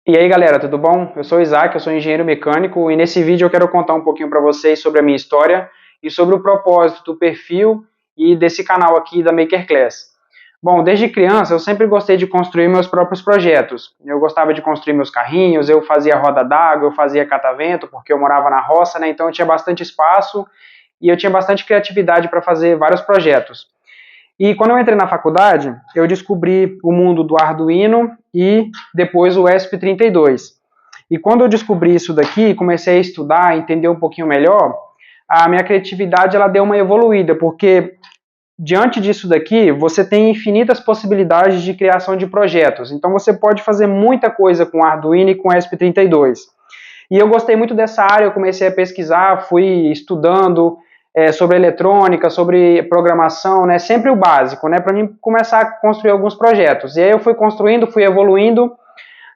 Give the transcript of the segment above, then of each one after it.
E aí galera, tudo bom? Eu sou o Isaac, eu sou engenheiro mecânico e nesse vídeo eu quero contar um pouquinho para vocês sobre a minha história e sobre o propósito do perfil e desse canal aqui da Maker Class. Bom, desde criança eu sempre gostei de construir meus próprios projetos. Eu gostava de construir meus carrinhos, eu fazia roda d'água, eu fazia catavento, porque eu morava na roça, né? Então eu tinha bastante espaço e eu tinha bastante criatividade para fazer vários projetos. E quando eu entrei na faculdade, eu descobri o mundo do Arduino e depois o ESP32. E quando eu descobri isso daqui, comecei a estudar, entender um pouquinho melhor, a minha criatividade ela deu uma evoluída, porque diante disso daqui, você tem infinitas possibilidades de criação de projetos. Então você pode fazer muita coisa com Arduino e com ESP32. E eu gostei muito dessa área, eu comecei a pesquisar, fui estudando sobre eletrônica, sobre programação, né, sempre o básico, né, para mim começar a construir alguns projetos. E aí eu fui construindo, fui evoluindo,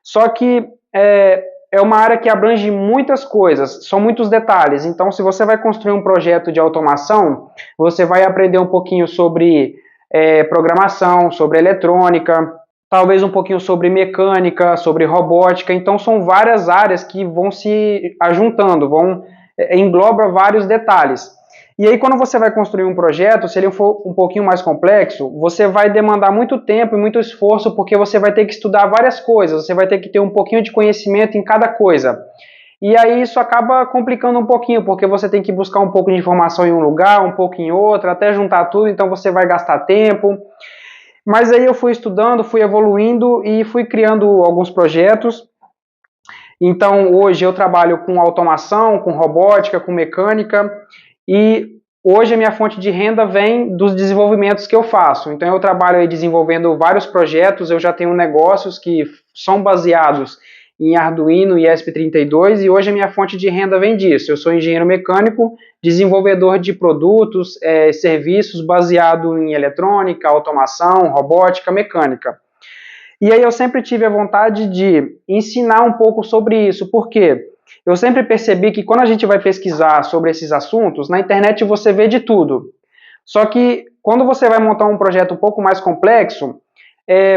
só que é uma área que abrange muitas coisas, são muitos detalhes. Então, se você vai construir um projeto de automação, você vai aprender um pouquinho sobre programação, sobre eletrônica, talvez um pouquinho sobre mecânica, sobre robótica. Então, são várias áreas que vão se ajuntando, engloba vários detalhes. E aí, quando você vai construir um projeto, se ele for um pouquinho mais complexo, você vai demandar muito tempo e muito esforço, porque você vai ter que estudar várias coisas, você vai ter que ter um pouquinho de conhecimento em cada coisa. E aí isso acaba complicando um pouquinho, porque você tem que buscar um pouco de informação em um lugar, um pouco em outro, até juntar tudo, então você vai gastar tempo. Mas aí eu fui estudando, fui evoluindo e fui criando alguns projetos. Então hoje eu trabalho com automação, com robótica, com mecânica, e hoje a minha fonte de renda vem dos desenvolvimentos que eu faço. Então eu trabalho aí desenvolvendo vários projetos, eu já tenho negócios que são baseados em Arduino e ESP32 e hoje a minha fonte de renda vem disso. Eu sou engenheiro mecânico, desenvolvedor de produtos, serviços baseado em eletrônica, automação, robótica, mecânica. E aí eu sempre tive a vontade de ensinar um pouco sobre isso, porque eu sempre percebi que quando a gente vai pesquisar sobre esses assuntos, na internet você vê de tudo. Só que quando você vai montar um projeto um pouco mais complexo,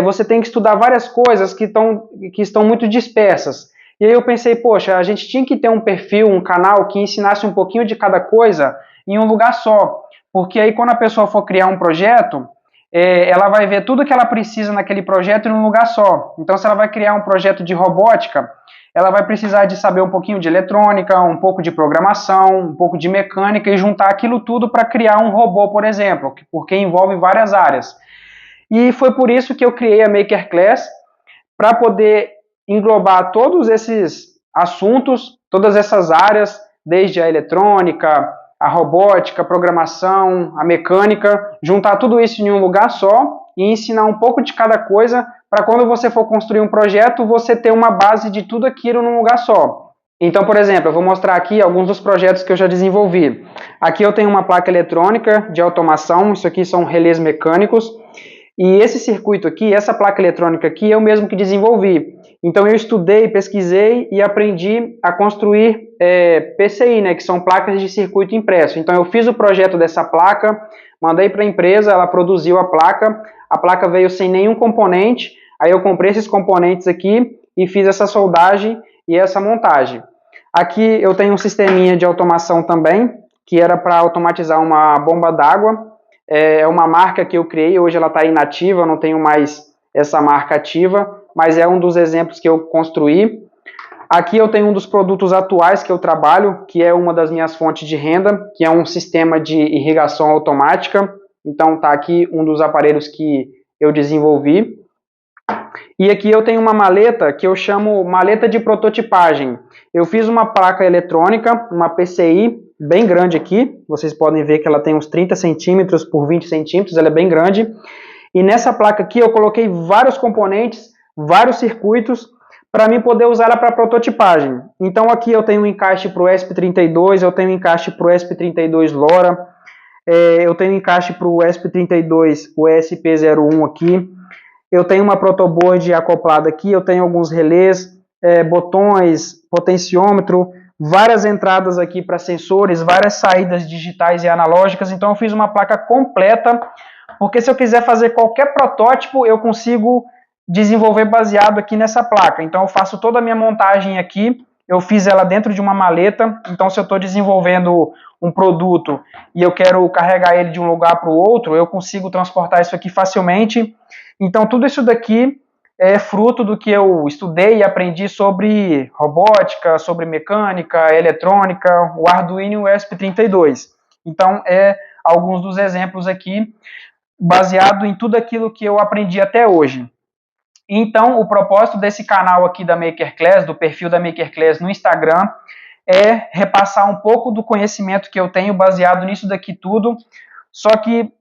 você tem que estudar várias coisas que estão muito dispersas. E aí eu pensei, poxa, a gente tinha que ter um perfil, um canal que ensinasse um pouquinho de cada coisa em um lugar só. Porque aí quando a pessoa for criar um projeto, ela vai ver tudo que ela precisa naquele projeto em um lugar só. Então, se ela vai criar um projeto de robótica, ela vai precisar de saber um pouquinho de eletrônica, um pouco de programação, um pouco de mecânica e juntar aquilo tudo para criar um robô, por exemplo, porque envolve várias áreas. E foi por isso que eu criei a Maker Class, para poder englobar todos esses assuntos, todas essas áreas, desde a eletrônica, a robótica, a programação, a mecânica, juntar tudo isso em um lugar só e ensinar um pouco de cada coisa para quando você for construir um projeto, você ter uma base de tudo aquilo num lugar só. Então, por exemplo, eu vou mostrar aqui alguns dos projetos que eu já desenvolvi. Aqui eu tenho uma placa eletrônica de automação, isso aqui são relés mecânicos, e esse circuito aqui, essa placa eletrônica aqui, eu mesmo que desenvolvi. Então eu estudei, pesquisei e aprendi a construir PCI, né, que são placas de circuito impresso. Então eu fiz o projeto dessa placa, mandei para a empresa, ela produziu a placa veio sem nenhum componente, aí eu comprei esses componentes aqui e fiz essa soldagem e essa montagem. Aqui eu tenho um sisteminha de automação também, que era para automatizar uma bomba d'água. É uma marca que eu criei, hoje ela está inativa, eu não tenho mais essa marca ativa, mas é um dos exemplos que eu construí. Aqui eu tenho um dos produtos atuais que eu trabalho, que é uma das minhas fontes de renda, que é um sistema de irrigação automática. Então está aqui um dos aparelhos que eu desenvolvi. E aqui eu tenho uma maleta que eu chamo maleta de prototipagem. Eu fiz uma placa eletrônica, uma PCI, bem grande aqui. Vocês podem ver que ela tem uns 30 centímetros por 20 centímetros, ela é bem grande. E nessa placa aqui eu coloquei vários componentes, vários circuitos, para mim poder usar ela para prototipagem. Então aqui eu tenho um encaixe para o ESP32, eu tenho um encaixe para o ESP32 LoRa, eu tenho um encaixe para o ESP32, o ESP01 aqui. Eu tenho uma protoboard acoplada aqui, eu tenho alguns relés, botões, potenciômetro, várias entradas aqui para sensores, várias saídas digitais e analógicas. Então eu fiz uma placa completa, porque se eu quiser fazer qualquer protótipo, eu consigo desenvolver baseado aqui nessa placa. Então eu faço toda a minha montagem aqui, eu fiz ela dentro de uma maleta, então se eu estou desenvolvendo um produto e eu quero carregar ele de um lugar para o outro, eu consigo transportar isso aqui facilmente. Então tudo isso daqui é fruto do que eu estudei e aprendi sobre robótica, sobre mecânica, eletrônica, o Arduino e o ESP32. Então alguns dos exemplos aqui, baseado em tudo aquilo que eu aprendi até hoje. Então, o propósito desse canal aqui da Makerclass, do perfil da Makerclass no Instagram, é repassar um pouco do conhecimento que eu tenho baseado nisso daqui tudo, só que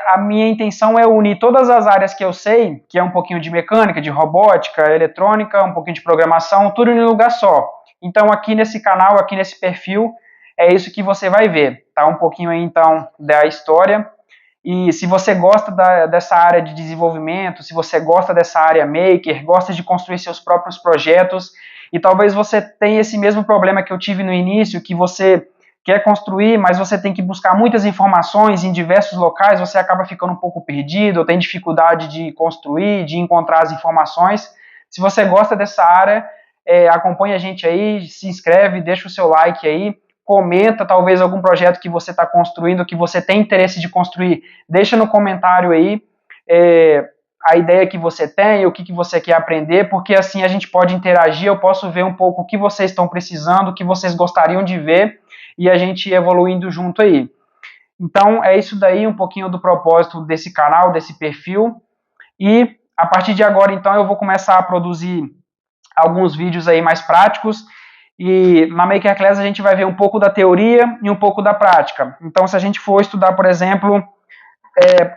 a minha intenção é unir todas as áreas que eu sei, que é um pouquinho de mecânica, de robótica, eletrônica, um pouquinho de programação, tudo em um lugar só. Então, aqui nesse canal, aqui nesse perfil, é isso que você vai ver, tá? Um pouquinho aí, então, da história. E se você gosta dessa área de desenvolvimento, se você gosta dessa área maker, gosta de construir seus próprios projetos, e talvez você tenha esse mesmo problema que eu tive no início, que você quer construir, mas você tem que buscar muitas informações em diversos locais, você acaba ficando um pouco perdido, ou tem dificuldade de construir, de encontrar as informações. Se você gosta dessa área, acompanhe a gente aí, se inscreve, deixa o seu like aí, comenta talvez algum projeto que você está construindo, que você tem interesse de construir, deixa no comentário aí a ideia que você tem, o que você quer aprender, porque assim a gente pode interagir, eu posso ver um pouco o que vocês estão precisando, o que vocês gostariam de ver, e a gente ir evoluindo junto aí. Então é isso daí, um pouquinho do propósito desse canal, desse perfil, e a partir de agora então eu vou começar a produzir alguns vídeos aí mais práticos. E na Makerclass a gente vai ver um pouco da teoria e um pouco da prática. Então, se a gente for estudar, por exemplo,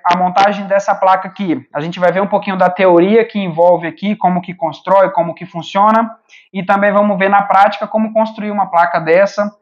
a montagem dessa placa aqui, a gente vai ver um pouquinho da teoria que envolve aqui, como que constrói, como que funciona, e também vamos ver na prática como construir uma placa dessa.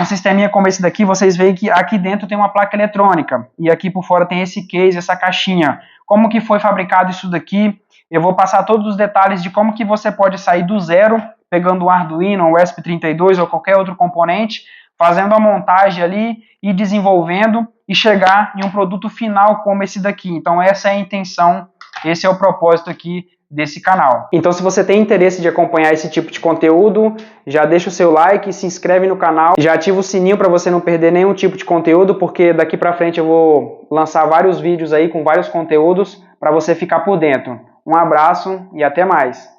Um sisteminha como esse daqui, vocês veem que aqui dentro tem uma placa eletrônica, e aqui por fora tem esse case, essa caixinha. Como que foi fabricado isso daqui? Eu vou passar todos os detalhes de como que você pode sair do zero, pegando um Arduino, um ESP32 ou qualquer outro componente, fazendo a montagem ali e desenvolvendo e chegar em um produto final como esse daqui. Então essa é a intenção, esse é o propósito aqui desse canal. Então se você tem interesse de acompanhar esse tipo de conteúdo, já deixa o seu like, se inscreve no canal, já ativa o sininho para você não perder nenhum tipo de conteúdo, porque daqui para frente eu vou lançar vários vídeos aí com vários conteúdos para você ficar por dentro. Um abraço e até mais!